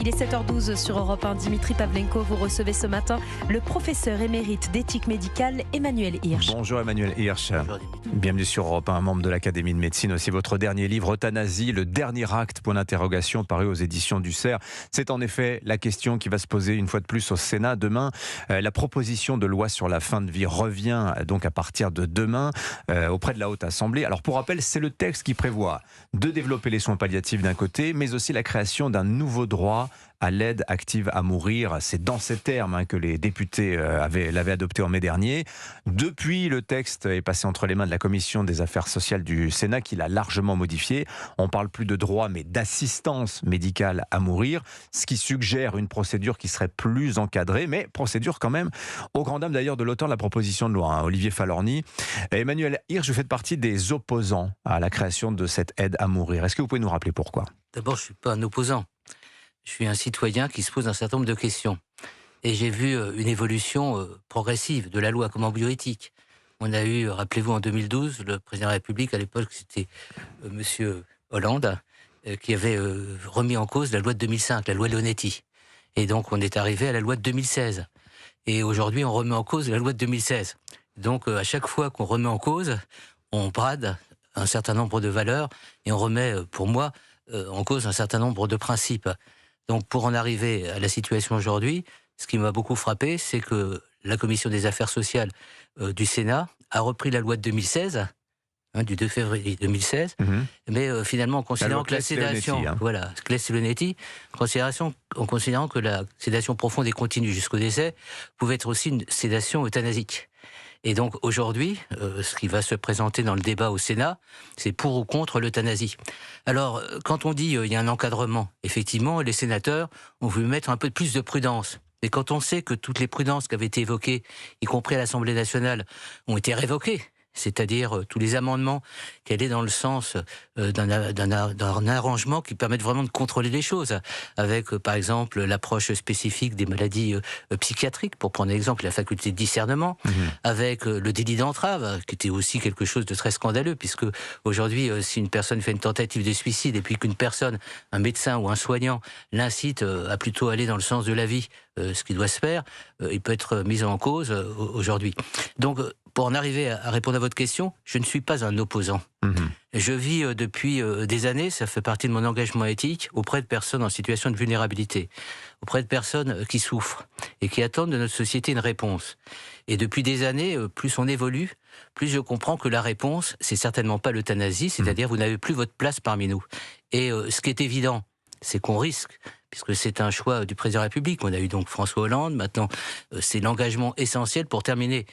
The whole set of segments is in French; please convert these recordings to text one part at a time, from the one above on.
Il est 7h12 sur Europe 1. Dimitri Pavlenko, vous recevez ce matin le professeur émérite d'éthique médicale Emmanuel Hirsch. Bonjour Emmanuel Hirsch. Bonjour Dimitri. Bienvenue sur Europe 1, membre de l'Académie de médecine. Aussi votre dernier livre, Euthanasie, le dernier acte, point d'interrogation, paru aux éditions du CERF. C'est en effet la question qui va se poser une fois de plus au Sénat demain. La proposition de loi sur la fin de vie revient donc à partir de demain auprès de la Haute Assemblée. Alors pour rappel, c'est le texte qui prévoit de développer les soins palliatifs d'un côté, mais aussi la création d'un nouveau droit à l'aide active à mourir. C'est dans ces termes que les députés l'avaient adopté en mai dernier. Depuis, le texte est passé entre les mains de la Commission des affaires sociales du Sénat, qui l'a largement modifié. On parle plus de droit, mais d'assistance médicale à mourir, ce qui suggère une procédure qui serait plus encadrée, mais procédure quand même, aux grandes dames d'ailleurs de l'auteur de la proposition de loi, Olivier Falorni. Emmanuel Hirsch, vous faites partie des opposants à la création de cette aide à mourir. Est-ce que vous pouvez nous rappeler pourquoi ? D'abord, je ne suis pas un opposant. Je suis un citoyen qui se pose un certain nombre de questions. Et j'ai vu une évolution progressive de la loi comme bioéthique. On a eu, rappelez-vous, en 2012, le président de la République, à l'époque, c'était Monsieur Hollande, qui avait remis en cause la loi de 2005, la loi Leonetti. Et donc, on est arrivé à la loi de 2016. Et aujourd'hui, on remet en cause la loi de 2016. Donc, à chaque fois qu'on remet en cause, on brade un certain nombre de valeurs et on remet, pour moi, en cause un certain nombre de principes. Donc, pour en arriver à la situation aujourd'hui, ce qui m'a beaucoup frappé, c'est que la Commission des affaires sociales du Sénat a repris la loi de 2016, du 2 février 2016, mais finalement en considérant que la sédation, Claes-Leonetti, en considérant que la sédation profonde et continue jusqu'au décès pouvait être aussi une sédation euthanasique. Et donc aujourd'hui, ce qui va se présenter dans le débat au Sénat, c'est pour ou contre l'euthanasie. Alors, quand on dit il y a un encadrement, effectivement, les sénateurs ont voulu mettre un peu plus de prudence. Mais quand on sait que toutes les prudences qui avaient été évoquées, y compris à l'Assemblée nationale, ont été révoquées, c'est-à-dire tous les amendements qui allaient dans le sens d'un arrangement qui permette vraiment de contrôler les choses, avec par exemple l'approche spécifique des maladies psychiatriques, pour prendre l'exemple la faculté de discernement, avec le délit d'entrave, qui était aussi quelque chose de très scandaleux, puisque aujourd'hui, si une personne fait une tentative de suicide et puis qu'une personne, un médecin ou un soignant, l'incite à plutôt aller dans le sens de la vie, ce qui doit se faire, il peut être mis en cause aujourd'hui. Donc, pour en arriver à répondre à votre question, je ne suis pas un opposant. Je vis depuis des années, ça fait partie de mon engagement éthique, auprès de personnes en situation de vulnérabilité, auprès de personnes qui souffrent et qui attendent de notre société une réponse. Et depuis des années, plus on évolue, plus je comprends que la réponse, c'est certainement pas l'euthanasie, c'est-à-dire vous n'avez plus votre place parmi nous. Et ce qui est évident, c'est qu'on risque, puisque c'est un choix du président de la République. On a eu donc François Hollande, maintenant c'est l'engagement essentiel pour terminer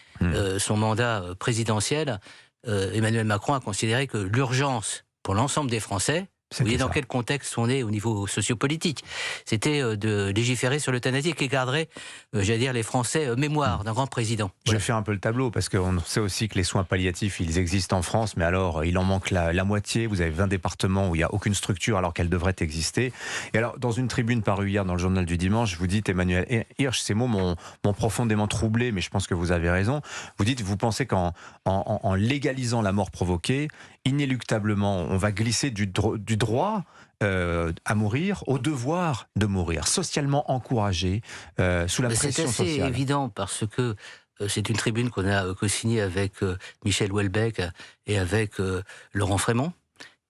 son mandat présidentiel. Emmanuel Macron a considéré que l'urgence pour l'ensemble des Français, vous voyez dans quel contexte on est au niveau sociopolitique, c'était de légiférer sur l'euthanasie qui garderait, j'allais dire, les Français mémoire d'un grand président. Je vais faire un peu le tableau, parce qu'on sait aussi que les soins palliatifs, ils existent en France, mais alors il en manque la moitié. Vous avez 20 départements où il n'y a aucune structure alors qu'elle devrait exister. Et alors, dans une tribune parue hier dans le journal du dimanche, vous dites, Emmanuel Hirsch, ces mots m'ont profondément troublé, mais je pense que vous avez raison. Vous dites, vous pensez qu'en légalisant la mort provoquée, inéluctablement, on va glisser du droit à mourir au devoir de mourir, socialement encouragé, sous la pression sociale. C'est assez évident parce que c'est une tribune qu'on a co-signée avec Michel Houellebecq et avec Laurent Frémont,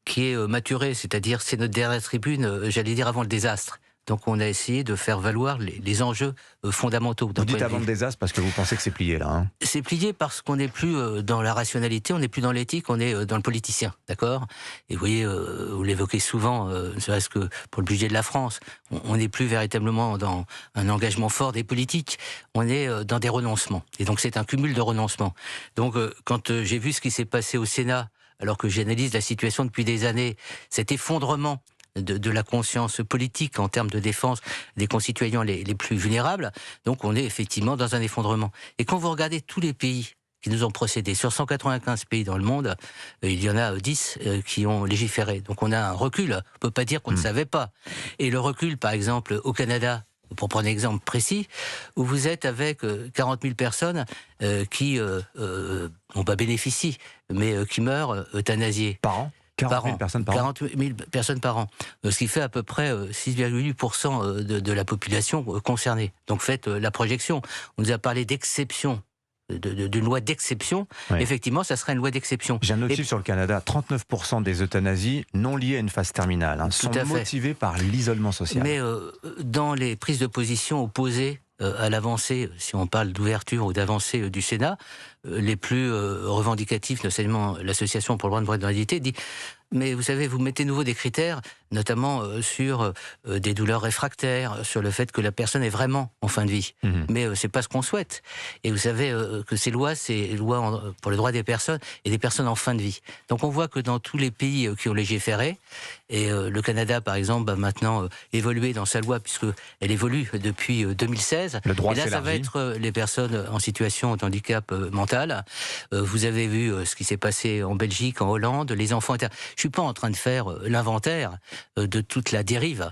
qui est maturée, c'est-à-dire c'est notre dernière tribune, j'allais dire avant le désastre. Donc on a essayé de faire valoir les enjeux fondamentaux. Vous dites avant le désastre parce que vous pensez que c'est plié là. C'est plié parce qu'on n'est plus dans la rationalité, on n'est plus dans l'éthique, on est dans le politicien, d'accord ? Et vous voyez, vous l'évoquez souvent, ne serait-ce que pour le budget de la France, on n'est plus véritablement dans un engagement fort des politiques, on est dans des renoncements. Et donc c'est un cumul de renoncements. Donc quand j'ai vu ce qui s'est passé au Sénat, alors que j'analyse la situation depuis des années, cet effondrement de la conscience politique en termes de défense des concitoyens les plus vulnérables. Donc on est effectivement dans un effondrement. Et quand vous regardez tous les pays qui nous ont procédé, sur 195 pays dans le monde, il y en a 10 qui ont légiféré. Donc on a un recul, on ne peut pas dire qu'on ne savait pas. Et le recul, par exemple, au Canada, pour prendre un exemple précis, où vous êtes avec 40 000 personnes qui n'ont pas bénéficié, mais qui meurent euthanasiées. Par an ? 40 000 personnes par an. 40 000 personnes par an. Ce qui fait à peu près 6,8% de la population concernée. Donc faites la projection. On nous a parlé d'exception. D'une loi d'exception, oui. Effectivement, ça serait une loi d'exception. J'ai un autre chiffre sur le Canada, 39% des euthanasies non liées à une phase terminale sont motivées par l'isolement social. Mais dans les prises de position opposées à l'avancée, si on parle d'ouverture ou d'avancée du Sénat, les plus revendicatifs, notamment l'Association pour le droit de propriété, dit mais vous savez, vous mettez nouveau des critères, notamment sur des douleurs réfractaires, sur le fait que la personne est vraiment en fin de vie. Mais c'est pas ce qu'on souhaite. Et vous savez que ces lois, c'est lois pour le droit des personnes et des personnes en fin de vie. Donc on voit que dans tous les pays qui ont légiféré, et le Canada par exemple va maintenant évoluer dans sa loi, puisqu'elle évolue depuis 2016. Le droit et là, ça va être les personnes en situation de handicap mental. Vous avez vu ce qui s'est passé en Belgique, en Hollande, les enfants... Je suis pas en train de faire l'inventaire de toute la dérive,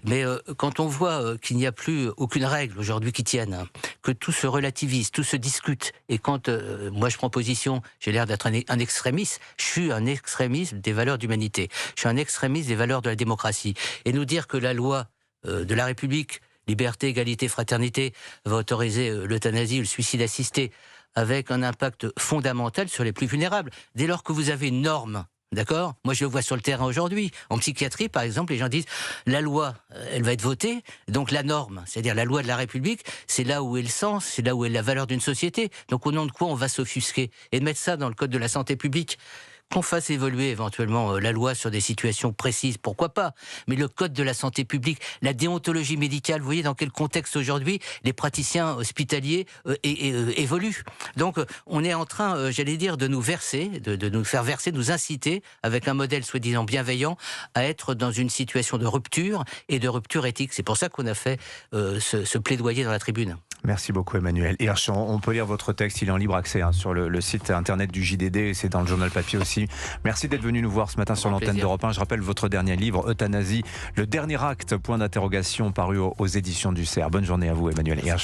mais quand on voit qu'il n'y a plus aucune règle aujourd'hui qui tienne, que tout se relativise, tout se discute, et quand moi je prends position, j'ai l'air d'être un extrémiste, je suis un extrémiste des valeurs d'humanité, je suis un extrémiste des valeurs de la démocratie, et nous dire que la loi de la République, liberté, égalité, fraternité, va autoriser l'euthanasie, le suicide assisté, avec un impact fondamental sur les plus vulnérables, dès lors que vous avez une norme. D'accord ? Moi, je le vois sur le terrain aujourd'hui. En psychiatrie, par exemple, les gens disent la loi, elle va être votée, donc la norme, c'est-à-dire la loi de la République, c'est là où est le sens, c'est là où est la valeur d'une société. Donc, au nom de quoi on va s'offusquer et de mettre ça dans le code de la santé publique ? Qu'on fasse évoluer éventuellement la loi sur des situations précises, pourquoi pas ? Mais le code de la santé publique, la déontologie médicale, vous voyez dans quel contexte aujourd'hui les praticiens hospitaliers évoluent. Donc on est en train, j'allais dire, de nous verser, de nous faire verser, de nous inciter, avec un modèle soi-disant bienveillant, à être dans une situation de rupture et de rupture éthique. C'est pour ça qu'on a fait ce plaidoyer dans la tribune. Merci beaucoup Emmanuel Hirsch. On peut lire votre texte, il est en libre accès sur le site internet du JDD, et c'est dans le journal papier aussi. Merci d'être venu nous voir ce matin sur l'antenne d'Europe 1. Je rappelle votre dernier livre, Euthanasie, le dernier acte, point d'interrogation, paru aux éditions du Cerf. Bonne journée à vous Emmanuel Hirsch.